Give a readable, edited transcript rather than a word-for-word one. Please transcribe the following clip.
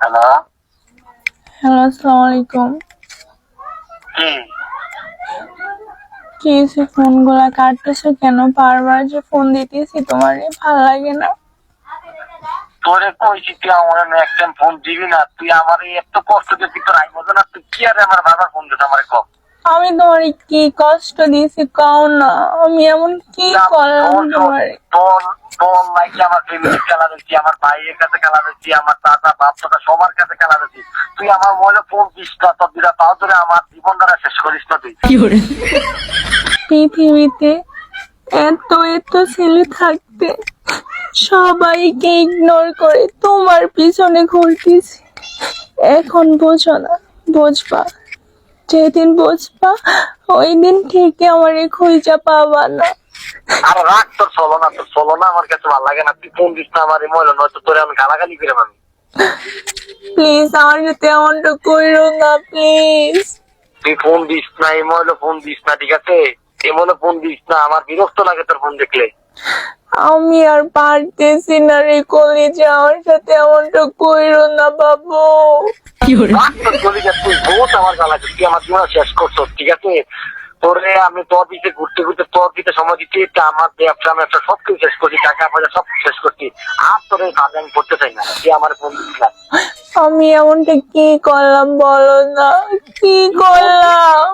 Hello. Hello, আসসালামু আলাইকুম। কি হয়েছে, ফোন গুলা কাটতেছো কেন? বারবার যে ফোন দিতেছি তোমারে, ভাল লাগে না? তোরে কইছি তুই আমার নেক্সট টাইম ফোন দিবি না। তুই আমার এত কষ্ট দিচ্ছি, তোর আই মতো না। তুই কি আরে আমার বাবার ফোন দিতে আমার কম। আমি তোমারে কি কষ্ট দিয়েছি কও না? আমি এমন কি করলাম তোমারে? তোর তোর লাইকে আমার ফ্যামিলি খেলা দিচ্ছি, আমার ভাইয়ের কাছে খেলা দিচ্ছি, আমার দাদা বাপ দাদা সবার কাছে খেলা দিচ্ছি। তুই আমার মোবাইলে ফোন দিস না, তোর দুটা পাও ধরে আমার জীবন দ্বারা শেষ করিস না তুই। পৃথিবীতে এত এত ছেলে থাকতে সবাইকে ইগনোর করে তোমার পিছনে ঘুরতেছি। এখন বোঝো না? বুঝবা, যেদিন বুঝবা ওই দিন ঠিকই আমারে খুঁজা পাবা না। আরে রাখ, তোর চলো না আমার কাছে ভালো লাগে না। তুই ফোন দিস না আমার মোবাইলে, নয়তো তোরে আমি গালাগালি করে আমি। প্লিজ আমার সাথে এমনটা কইরো না, প্লিজ। তুই ফোন দিস না, এই মোবাইলে ফোন দিস না, ঠিক আছে? এই মোবাইলে ফোন দিস না, আমার বিরক্ত লাগে তোর ফোন দেখলে। আমি আর পারতেছি না রে কলেজে, আমার সাথে এমনটা কইরো না বাবু। রাখ তোর কলিজা, তুই বহুত আমার জ্বালাচ্ছিস, তুই আমার জীবন শেষ করছো, ঠিক আছে? তোরে আমি তোর দিকে ঘুরতে ঘুরতে তোর দিকে সময় দিচ্ছি, আমার ব্যবসা ব্যবসা সবকিছু শেষ করছি, টাকা পয়সা সব শেষ করছি। আর তোর এই কাজ আমি করতে চাই না, তুই আমার ফোন দিস না। আমি এমনটা কি করলাম বলো না? কি করলাম?